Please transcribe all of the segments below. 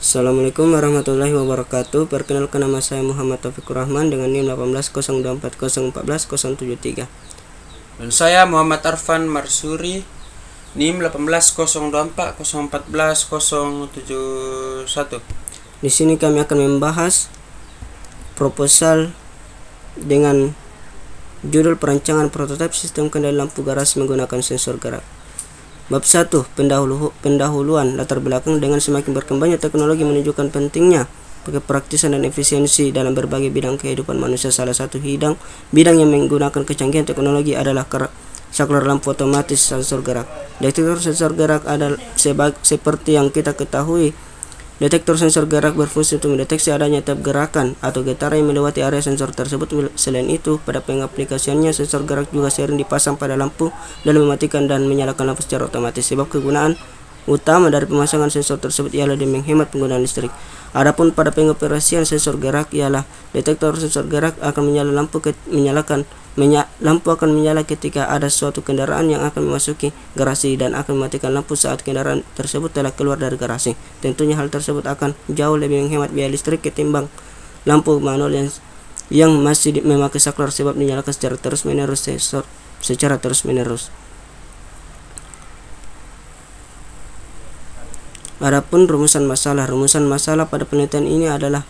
Assalamualaikum warahmatullahi wabarakatuh. Perkenalkan, nama saya Muhammad Taufikur Rahman dengan NIM 1802404073. Dan saya Muhammad Arfan Marsuri, NIM 180240144071. Di sini kami akan membahas proposal dengan judul perancangan prototipe sistem kendali lampu garasi menggunakan sensor gerak. Bab 1. Pendahuluan latar belakang. Dengan semakin berkembangnya teknologi menunjukkan pentingnya praktisan dan efisiensi dalam berbagai bidang kehidupan manusia. Salah satu bidang yang menggunakan kecanggihan teknologi adalah saklar lampu otomatis sensor gerak. Detektor sensor gerak adalah seperti yang kita ketahui. Detektor sensor gerak berfungsi untuk mendeteksi adanya tiap gerakan atau getaran yang melewati area sensor tersebut. Selain itu, pada pengaplikasiannya, sensor gerak juga sering dipasang pada lampu dalam mematikan dan menyalakan lampu secara otomatis. Sebab kegunaan utama dari pemasangan sensor tersebut ialah demi menghemat penggunaan listrik. Adapun pada pengoperasian sensor gerak ialah detektor sensor gerak akan lampu akan menyala ketika ada suatu kendaraan yang akan memasuki garasi dan akan mematikan lampu saat kendaraan tersebut telah keluar dari garasi. Tentunya hal tersebut akan jauh lebih menghemat biaya listrik ketimbang lampu manual yang masih memakai saklar, sebab dinyalakan secara terus-menerus. Adapun rumusan masalah pada penelitian ini adalah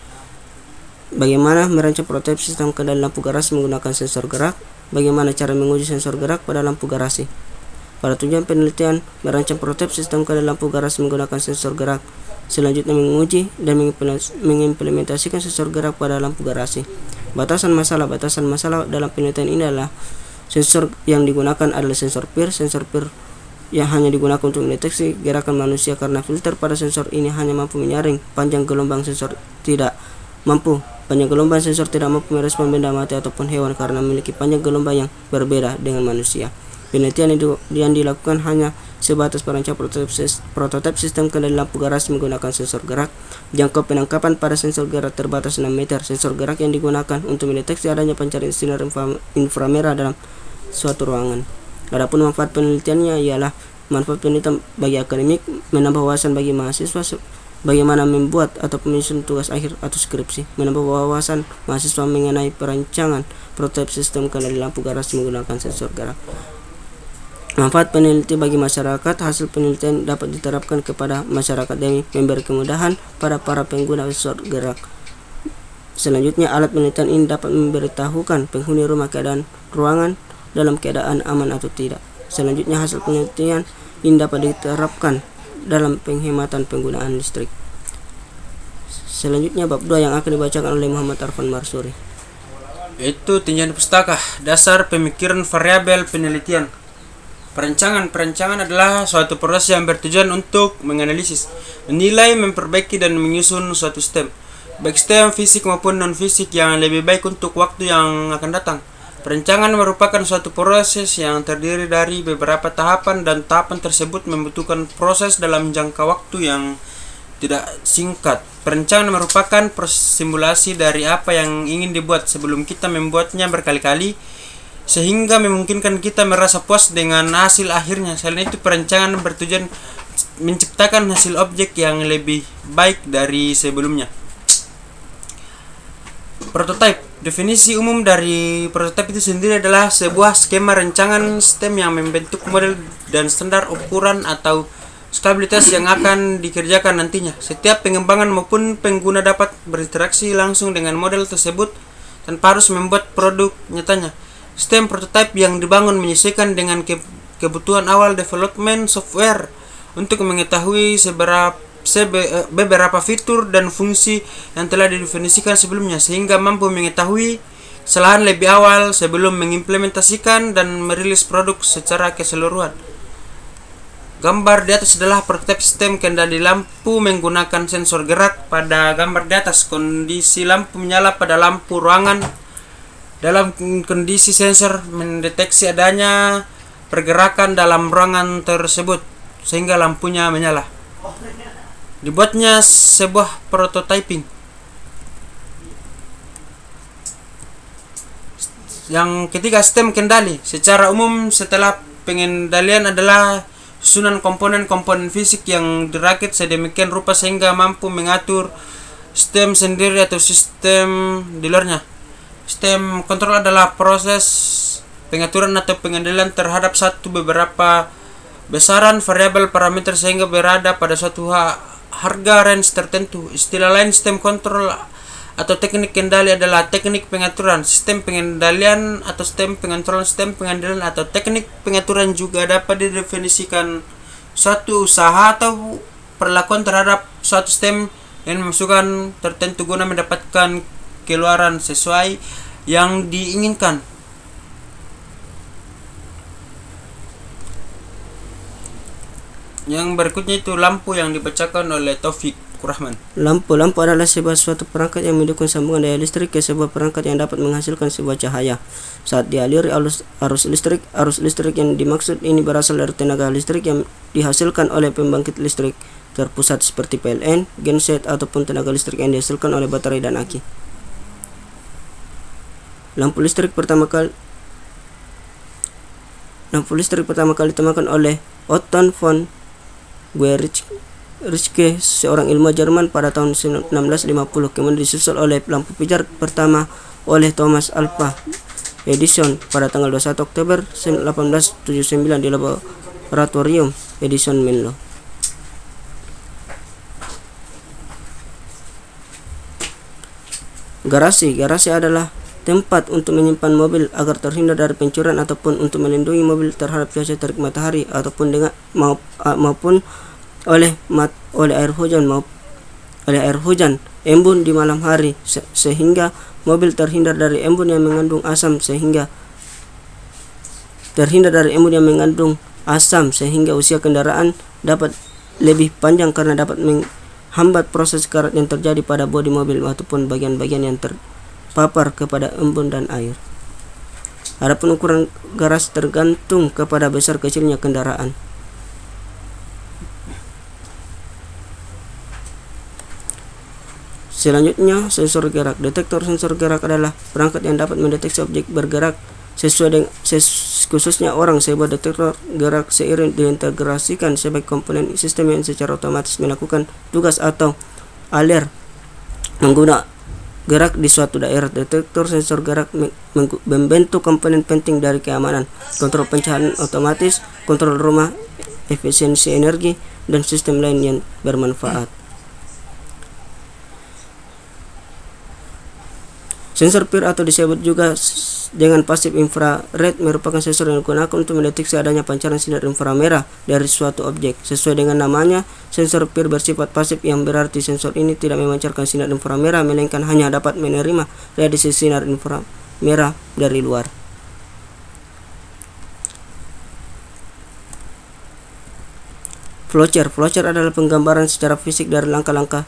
bagaimana merancang prototipe sistem kendali lampu garasi menggunakan sensor gerak, bagaimana cara menguji sensor gerak pada lampu garasi. Pada tujuan penelitian merancang prototipe sistem kendali lampu garasi menggunakan sensor gerak, selanjutnya menguji dan mengimplementasikan sensor gerak pada lampu garasi. Batasan masalah dalam penelitian ini adalah sensor yang digunakan adalah sensor PIR yang hanya digunakan untuk mendeteksi gerakan manusia karena filter pada sensor ini hanya mampu menyaring panjang gelombang sensor tidak mampu merespon benda mati ataupun hewan karena memiliki panjang gelombang yang berbeda dengan manusia. Penelitian yang dilakukan hanya sebatas perancang prototipe sistem kendali lampu garasi menggunakan sensor gerak. Jangkau penangkapan pada sensor gerak terbatas 6 meter. Sensor gerak yang digunakan untuk mendeteksi adanya pancaran sinar inframerah dalam suatu ruangan. Adapun manfaat penelitiannya ialah manfaat penelitian bagi akademik, menambah wawasan bagi mahasiswa bagaimana membuat atau menyusun tugas akhir atau skripsi, menambah wawasan mahasiswa mengenai perancangan prototipe sistem kendali lampu garasi menggunakan sensor gerak. Manfaat peneliti bagi masyarakat. Hasil penelitian dapat diterapkan kepada masyarakat demi memberi kemudahan pada para pengguna sensor gerak. Selanjutnya, alat penelitian ini dapat memberitahukan penghuni rumah keadaan ruangan dalam keadaan aman atau tidak. Selanjutnya, hasil penelitian ini dapat diterapkan dalam penghematan penggunaan listrik. Selanjutnya, bab 2 yang akan dibacakan oleh Muhammad Arfan Marsuri. Itu tinjauan pustaka, dasar pemikiran variabel penelitian. Perancangan adalah suatu proses yang bertujuan untuk menganalisis, menilai, memperbaiki, dan menyusun suatu sistem, baik sistem fisik maupun non-fisik yang lebih baik untuk waktu yang akan datang. Perancangan merupakan suatu proses yang terdiri dari beberapa tahapan, dan tahapan tersebut membutuhkan proses dalam jangka waktu yang tidak singkat. Perancangan merupakan proses simulasi dari apa yang ingin dibuat sebelum kita membuatnya berkali-kali, sehingga memungkinkan kita merasa puas dengan hasil akhirnya. Selain itu, perancangan bertujuan menciptakan hasil objek yang lebih baik dari sebelumnya. Prototipe. Definisi umum dari prototipe itu sendiri adalah sebuah skema rancangan sistem yang membentuk model dan standar ukuran atau stabilitas yang akan dikerjakan nantinya. Setiap pengembangan maupun pengguna dapat berinteraksi langsung dengan model tersebut tanpa harus membuat produk nyatanya. Sistem prototipe yang dibangun menyesuaikan dengan kebutuhan awal development software untuk mengetahui beberapa fitur dan fungsi yang telah didefinisikan sebelumnya, sehingga mampu mengetahui kesalahan lebih awal sebelum mengimplementasikan dan merilis produk secara keseluruhan. Gambar di atas adalah prototipe sistem kendali lampu menggunakan sensor gerak. Pada gambar di atas, kondisi lampu menyala pada lampu ruangan. Dalam kondisi sensor mendeteksi adanya pergerakan dalam ruangan tersebut sehingga lampunya menyala. Dibuatnya sebuah prototyping. Yang ketiga, sistem kendali. Secara umum, setelah pengendalian adalah susunan komponen-komponen fisik yang dirakit sedemikian rupa sehingga mampu mengatur sistem sendiri atau sistem di luarnya. Sistem kontrol adalah proses pengaturan atau pengendalian terhadap beberapa besaran variabel parameter sehingga berada pada suatu harga range tertentu. Istilah lain sistem kontrol atau teknik kendali adalah teknik pengaturan, sistem pengendalian atau sistem pengontrolan, sistem pengendalian atau teknik pengaturan juga dapat didefinisikan suatu usaha atau perlakuan terhadap suatu sistem yang memasukkan tertentu guna mendapatkan keluaran sesuai yang diinginkan. Yang berikutnya itu lampu yang dibacakan oleh Taufik Rahman. Lampu adalah sebuah suatu perangkat yang mendukung sambungan daya listrik ke sebuah perangkat yang dapat menghasilkan sebuah cahaya. Saat dialiri arus listrik yang dimaksud ini berasal dari tenaga listrik yang dihasilkan oleh pembangkit listrik terpusat seperti PLN, genset ataupun tenaga listrik yang dihasilkan oleh baterai dan aki. Lampu listrik pertama kali ditemukan oleh Otto von Guericke, seorang ilmuwan Jerman pada tahun 1650. Kemudian disusul oleh lampu pijar pertama oleh Thomas Alva Edison pada tanggal 21 Oktober 1879 di laboratorium Edison Menlo. Garasi adalah tempat untuk menyimpan mobil agar terhindar dari pencurian ataupun untuk melindungi mobil terhadap cuaca terik matahari ataupun maupun oleh air hujan embun di malam hari, sehingga mobil terhindar dari embun yang mengandung asam sehingga usia kendaraan dapat lebih panjang karena dapat menghambat proses karat yang terjadi pada bodi mobil ataupun bagian-bagian yang terpapar kepada embun dan air. Adapun ukuran garasi tergantung kepada besar kecilnya kendaraan. Selanjutnya, sensor gerak. Detektor sensor gerak adalah perangkat yang dapat mendeteksi objek bergerak khususnya orang. Sebuah detektor gerak seiring diintegrasikan sebagai komponen sistem yang secara otomatis melakukan tugas atau aler mengguna gerak di suatu daerah. Detektor sensor gerak membentuk komponen penting dari keamanan, kontrol pencahayaan otomatis, kontrol rumah, efisiensi energi, dan sistem lain yang bermanfaat. Sensor PIR atau disebut juga dengan pasif infrared merupakan sensor yang digunakan untuk mendeteksi adanya pancaran sinar inframerah dari suatu objek. Sesuai dengan namanya, sensor PIR bersifat pasif, yang berarti sensor ini tidak memancarkan sinar inframerah melainkan hanya dapat menerima radiasi sinar inframerah dari luar. Flowchart adalah penggambaran secara fisik dari langkah-langkah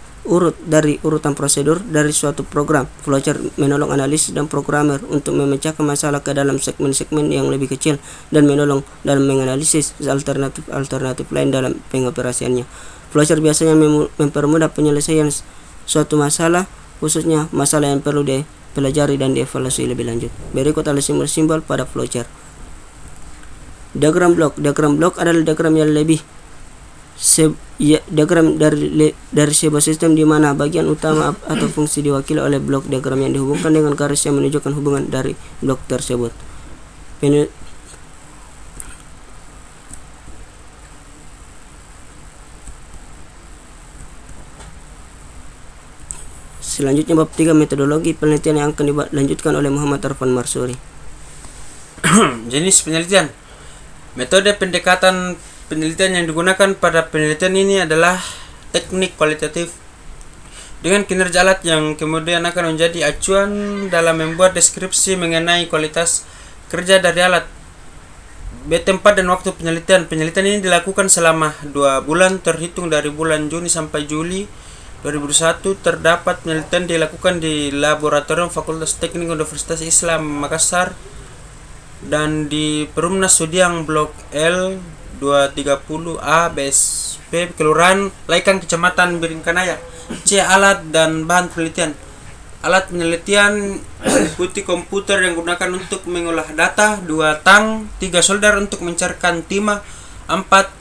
dari urutan prosedur dari suatu program. Flowchart menolong analisis dan programmer untuk memecahkan masalah ke dalam segmen-segmen yang lebih kecil dan menolong dalam menganalisis alternatif lain dalam pengoperasiannya. Flowchart biasanya mempermudah penyelesaian suatu masalah, khususnya masalah yang perlu dipelajari dan dievaluasi lebih lanjut. Berikut adalah simbol-simbol pada flowchart. Diagram blok adalah diagram yang lebih diagram dari sebuah sistem di mana bagian utama atau fungsi diwakili oleh blok diagram yang dihubungkan dengan garis yang menunjukkan hubungan dari blok tersebut. Selanjutnya bab 3, metodologi penelitian yang akan dilanjutkan oleh Muhammad Arfan Marsuri. Jenis penelitian. Metode pendekatan penelitian yang digunakan pada penelitian ini adalah teknik kualitatif dengan kinerja alat yang kemudian akan menjadi acuan dalam membuat deskripsi mengenai kualitas kerja dari alat. Tempat dan waktu penelitian. Penelitian ini dilakukan selama 2 bulan terhitung dari bulan Juni sampai Juli 2001. Terdapat penelitian dilakukan di Laboratorium Fakultas Teknik Universitas Islam Makassar dan di Perumnas Sudiang Blok L 230A BSP Kelurahan Laikang Kecamatan Biringkanaya. C. Alat dan bahan penelitian. Alat penelitian meliputi komputer yang digunakan untuk mengolah data, 2 tang, 3 solder untuk mencairkan timah, 4